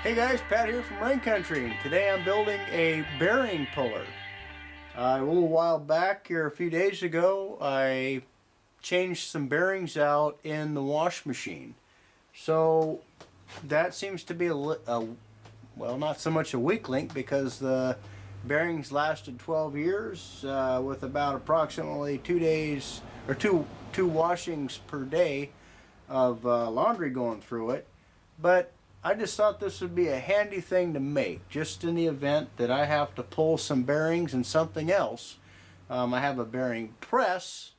Hey guys, Pat here from Rain Country. Today I'm building a bearing puller. A little while back here, a few days ago, I changed some bearings out in the wash machine. So that seems to be well, not so much a weak link because the bearings lasted 12 years with about approximately 2 days or two washings per day of laundry going through it. But I just thought this would be a handy thing to make, just in the event that I have to pull some bearings and something else. I have a bearing press,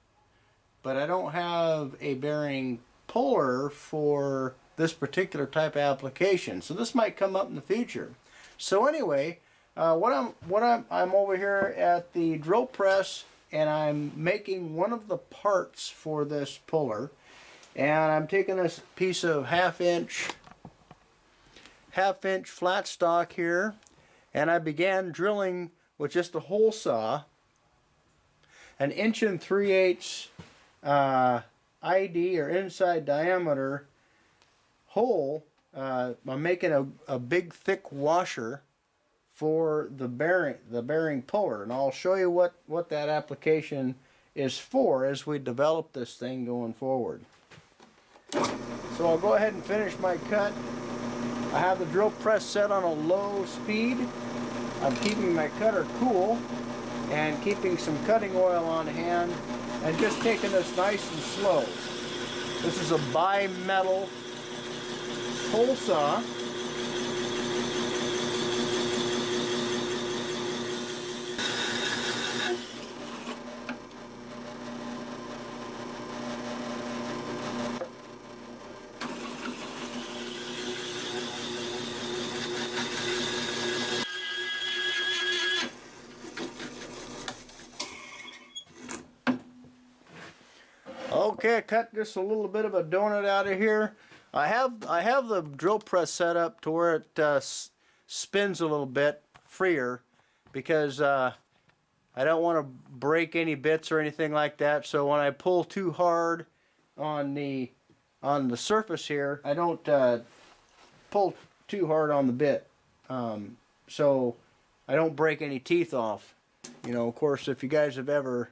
but I don't have a bearing puller for this particular type of application. So this might come up in the future. So anyway, I'm over here at the drill press, and I'm making one of the parts for this puller. And I'm taking this piece of half-inch flat stock here, and I began drilling with just a hole saw, an 1 3/8 ID or inside diameter hole. I'm making a big thick washer for the bearing puller, and I'll show you what that application is for as we develop this thing going forward. So I'll go ahead and finish my cut. I have the drill press set on a low speed. I'm keeping my cutter cool and keeping some cutting oil on hand and just taking this nice and slow. This is a bi-metal hole saw. Okay, I cut just a little bit of a donut out of here. I have the drill press set up to where it spins a little bit freer because I don't want to break any bits or anything like that. So when I pull too hard on the surface here, I don't pull too hard on the bit, so I don't break any teeth off. You know, of course, if you guys have ever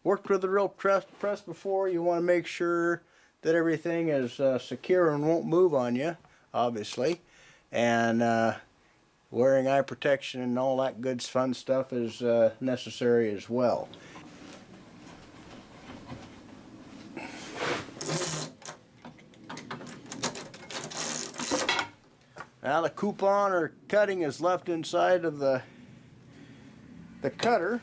worked with a drill press before, you want to make sure that everything is secure and won't move on you, obviously. And wearing eye protection and all that good fun stuff is necessary as well. Now the coupon or cutting is left inside of the cutter.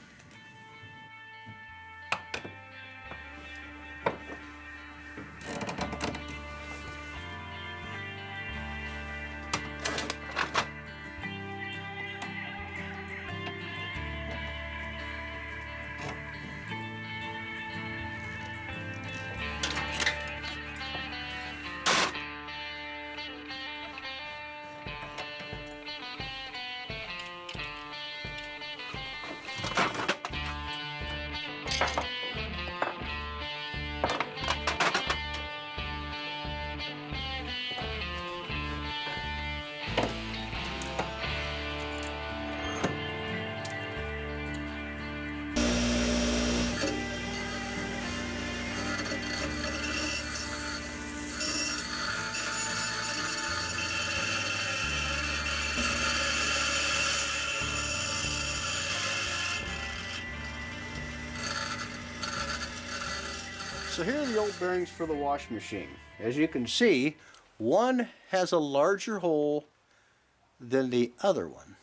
So here are the old bearings for the wash machine. As you can see, one has a larger hole than the other one.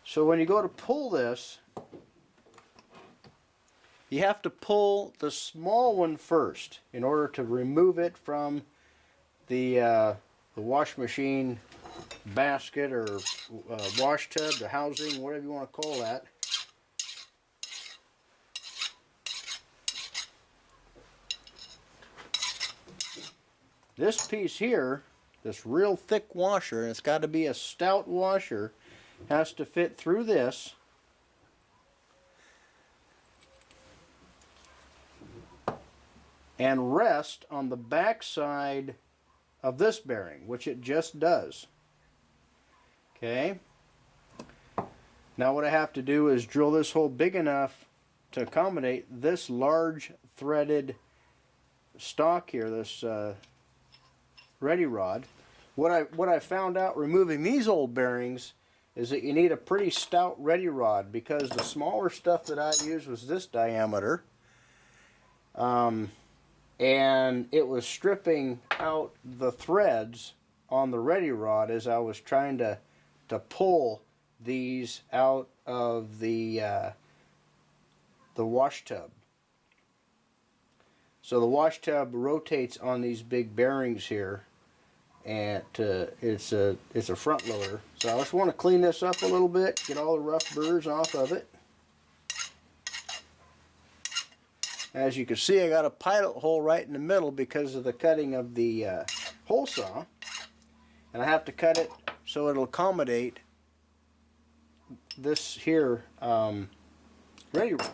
So when you go to pull this, you have to pull the small one first in order to remove it from the wash machine basket or wash tub, the housing, whatever you want to call that. This piece here, this real thick washer, and it's got to be a stout washer, has to fit through this. And rest on the back side of this bearing, which it just does. Okay. Now what I have to do is drill this hole big enough to accommodate this large threaded stock here, this ready rod. What I found out removing these old bearings is that you need a pretty stout ready rod, because the smaller stuff that I used was this diameter, and it was stripping out the threads on the ready rod as I was trying to pull these out of the wash tub. So the wash tub rotates on these big bearings here, and it's a front loader. So I just want to clean this up a little bit, get all the rough burrs off of it. As you can see, I got a pilot hole right in the middle because of the cutting of the hole saw, and I have to cut it so it'll accommodate this here ready rod.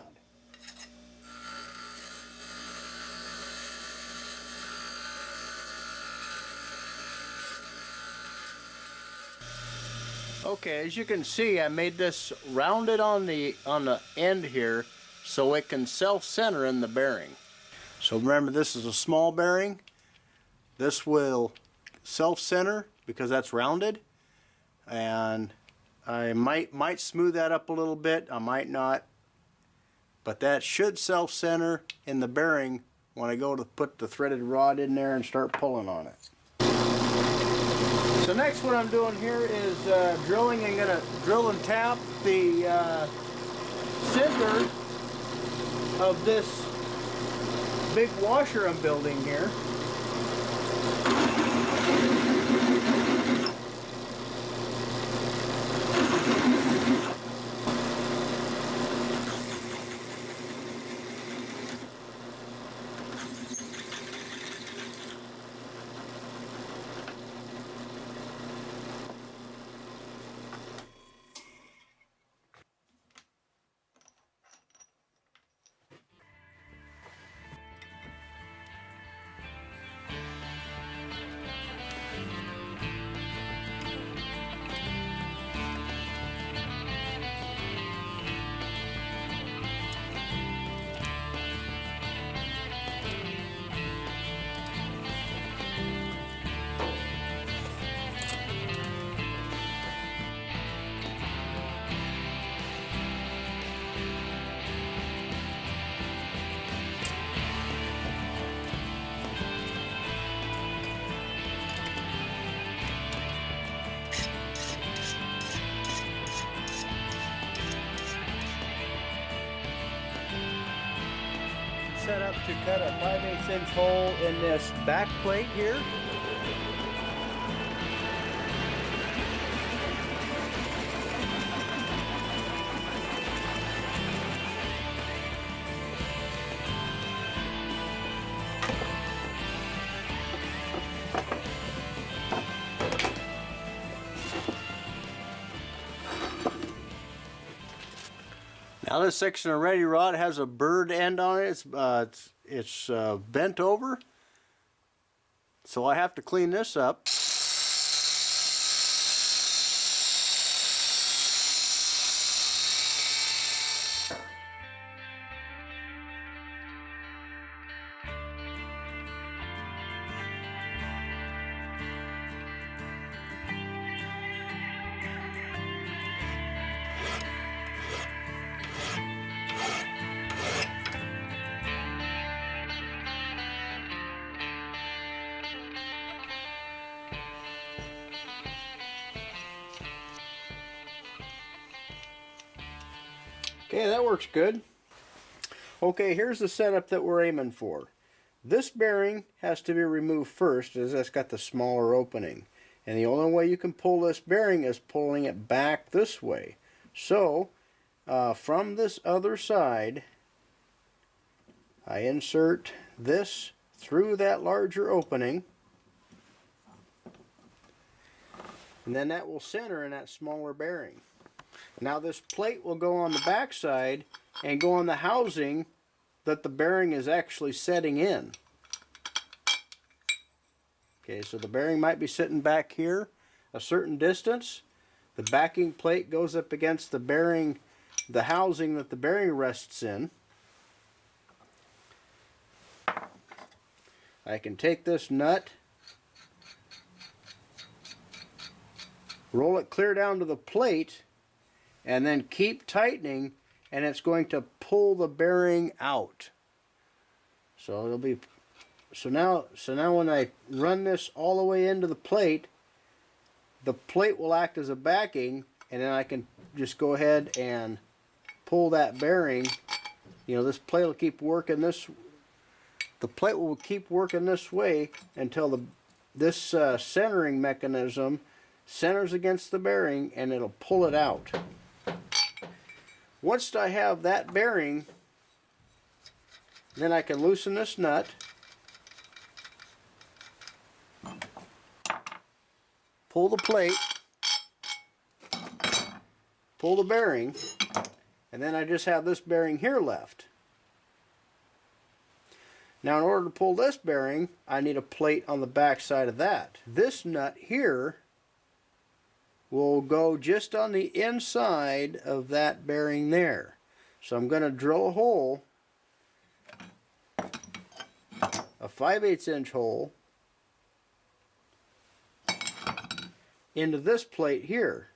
Okay, as you can see, I made this rounded on the end here so it can self-center in the bearing. So remember, this is a small bearing. This will self-center because that's rounded, and I might smooth that up a little bit, I might not, but that should self-center in the bearing when I go to put the threaded rod in there and start pulling on it. So next, what I'm doing here is drilling. I'm going to drill and tap the center of this big washer I'm building here. Set up to cut a 5/8 inch hole in this back plate here. Now this section of ready rod has a burred end on it. It's bent over, so I have to clean this up. Okay, that works good. Okay, here's the setup that we're aiming for. This bearing has to be removed first, as that's got the smaller opening. And the only way you can pull this bearing is pulling it back this way. So, from this other side, I insert this through that larger opening. And then that will center in that smaller bearing. Now this plate will go on the back side and go on the housing that the bearing is actually setting in. Okay, so the bearing might be sitting back here a certain distance. The backing plate goes up against the bearing, the housing that the bearing rests in. I can take this nut, roll it clear down to the plate, and then keep tightening, and it's going to pull the bearing out. So it'll be now when I run this all the way into the plate will act as a backing, and then I can just go ahead and pull that bearing. You know, this plate will keep working this. The plate will keep working this way until this centering mechanism centers against the bearing, and it'll pull it out. Once I have that bearing, then I can loosen this nut, pull the plate, pull the bearing, and then I just have this bearing here left. Now in order to pull this bearing, I need a plate on the back side of that. This nut here will go just on the inside of that bearing there. So I'm going to drill a hole, a 5/8 inch hole, into this plate here.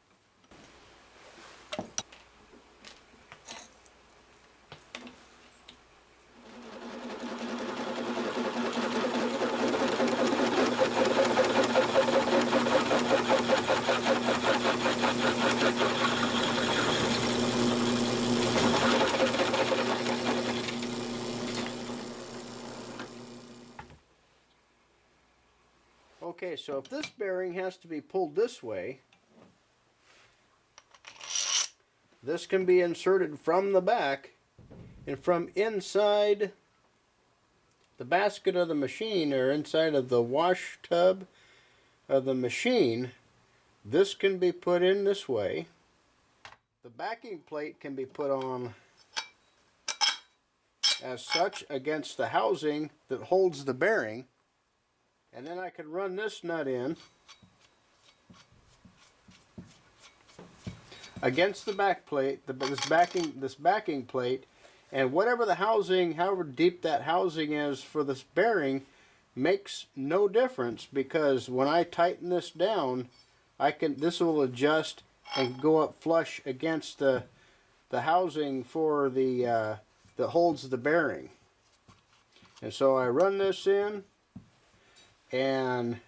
Okay, so if this bearing has to be pulled this way, this can be inserted from the back, and from inside the basket of the machine, or inside of the wash tub of the machine, this can be put in this way. The backing plate can be put on as such against the housing that holds the bearing. And then I could run this nut in against the back plate, this backing plate, and whatever the housing, however deep that housing is for this bearing, makes no difference, because when I tighten this down, this will adjust and go up flush against the housing for the that holds the bearing. And so I run this in, and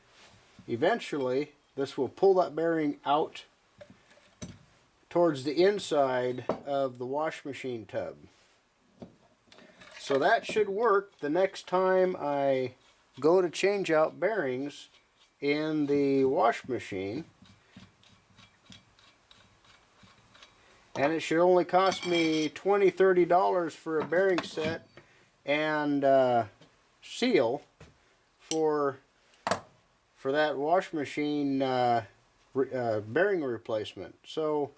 eventually this will pull that bearing out towards the inside of the wash machine tub. So that should work the next time I go to change out bearings in the wash machine. And it should only cost me $20–$30 for a bearing set and seal for that wash machine bearing replacement. So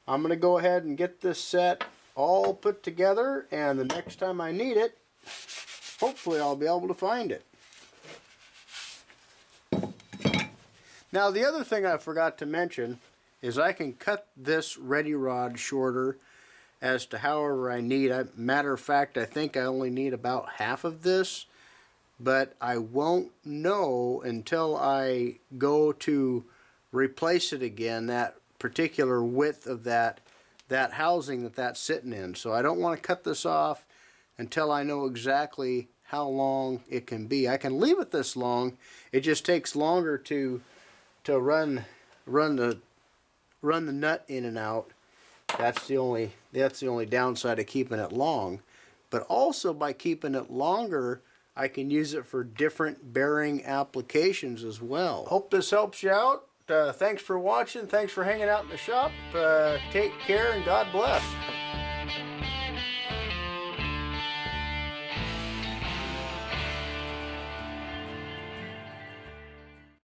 I'm going to go ahead and get this set all put together, and the next time I need it, hopefully I'll be able to find it. Now the other thing I forgot to mention is I can cut this ready rod shorter as to however I need. Matter of fact, I think I only need about half of this, but I won't know until I go to replace it again, that particular width of that housing that's sitting in. So I don't want to cut this off until I know exactly how long it can be. I can leave it this long. It just takes longer to run the nut in and out. That's the only downside of keeping it long. But also by keeping it longer, I can use it for different bearing applications as well. Hope this helps you out. Thanks for watching. Thanks for hanging out in the shop. Take care and God bless.